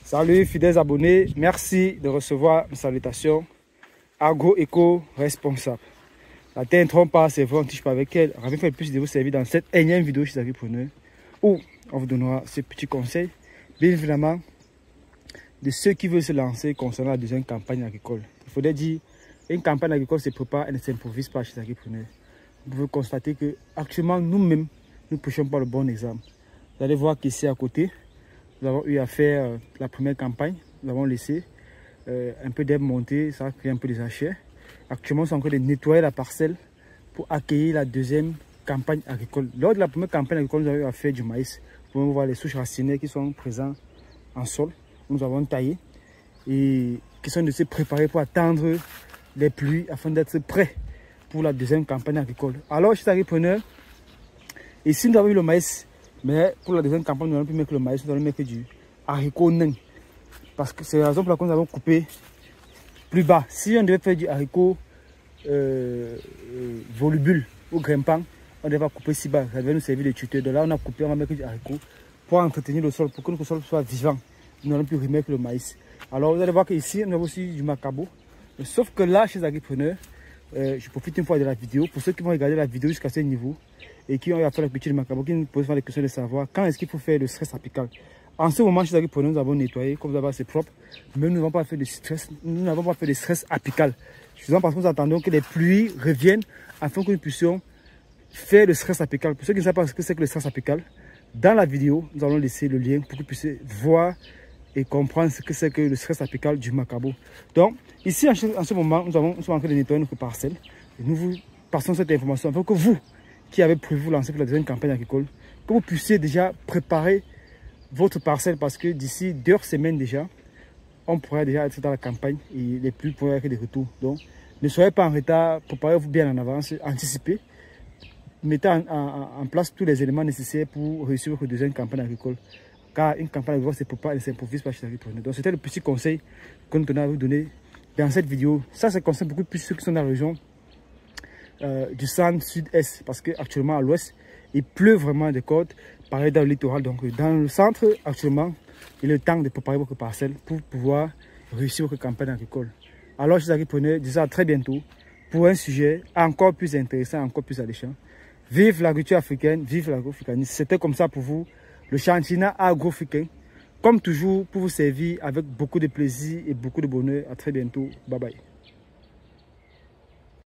Salut fidèles abonnés, merci de recevoir mes salutations. Agro-éco responsable. La terre ne trompe pas, c'est vrai, on ne touche pas avec elle. Ravi fait le plus de vous servir dans cette énième vidéo chez Agripreneur où on vous donnera ces petits conseils, bien évidemment, de ceux qui veulent se lancer concernant la deuxième campagne agricole. Il faudrait dire, une campagne agricole se prépare, elle ne s'improvise pas chez Agripreneur. Vous pouvez constater que actuellement nous-mêmes, nous ne prêchons pas le bon exemple. Vous allez voir qu'ici à côté, nous avons eu à faire la première campagne. Nous avons laissé un peu d'herbe monter, ça a créé un peu des hachets. Actuellement, c'est encore de nettoyer la parcelle pour accueillir la deuxième campagne agricole. Lors de la première campagne agricole, nous avons eu à faire du maïs. Vous pouvez voir les souches racinaires qui sont présentes en sol. Nous avons taillé et qui sont de se préparer pour attendre les pluies afin d'être prêts pour la deuxième campagne agricole. Alors, chez Agripreneur, ici nous avons eu le maïs. Mais pour la deuxième campagne, nous allons plus mettre le maïs, nous allons mettre du haricot nain. Parce que c'est la raison pour laquelle nous avons coupé plus bas. Si on devait faire du haricot volubule ou grimpant, on devait couper si bas. Ça devait nous servir de tuteur. De là, on a coupé, on va mettre du haricot pour entretenir le sol, pour que notre sol soit vivant. Nous n'allons plus remettre le maïs. Alors vous allez voir qu'ici, nous avons aussi du macabo. Sauf que là, chez Agripreneur, je profite une fois de la vidéo. Pour ceux qui vont regarder la vidéo jusqu'à ce niveau, et qui ont eu à faire la culture de macabo, qui nous posent des questions de savoir quand est-ce qu'il faut faire le stress apical. En ce moment, chez Agripreneur, nous avons nettoyé, comme vous avez c'est propre, mais nous n'avons pas fait de stress, nous n'avons pas fait de stress apical. Justement parce que nous attendons que les pluies reviennent afin que nous puissions faire le stress apical. Pour ceux qui ne savent pas ce que c'est que le stress apical, dans la vidéo, nous allons laisser le lien pour que vous puissiez voir et comprendre ce que c'est que le stress apical du macabo. Donc, ici, en ce moment, nous sommes en train de nettoyer notre parcelle. Et nous vous passons cette information afin que vous, qui avez prévu vous lancer pour la deuxième campagne agricole, que vous puissiez déjà préparer votre parcelle parce que d'ici 2 semaines déjà, on pourra déjà être dans la campagne et les pluies pourraient être des retours. Donc, ne soyez pas en retard, préparez-vous bien en avance, anticipez, mettez en place tous les éléments nécessaires pour réussir votre deuxième campagne agricole. Car une campagne agricole, c'est pas, elle ne s'improvise pas chez Agripreneur. Donc, c'était le petit conseil que nous tenons à vous donner dans cette vidéo. Ça, ça concerne beaucoup plus ceux qui sont dans la région du centre sud-est parce qu'actuellement à l'ouest il pleut vraiment des côtes, pareil dans le littoral. Donc dans le centre actuellement il est le temps de préparer votre parcelle pour pouvoir réussir votre campagne agricole. Alors chers agripreneurs, disons à très bientôt pour un sujet encore plus intéressant, encore plus alléchant. Vive l'agriculture africaine, vive l'agroafricanisme. C'était comme ça pour vous le Chantina Agro-Africain, comme toujours pour vous servir avec beaucoup de plaisir et beaucoup de bonheur. À très bientôt, bye bye.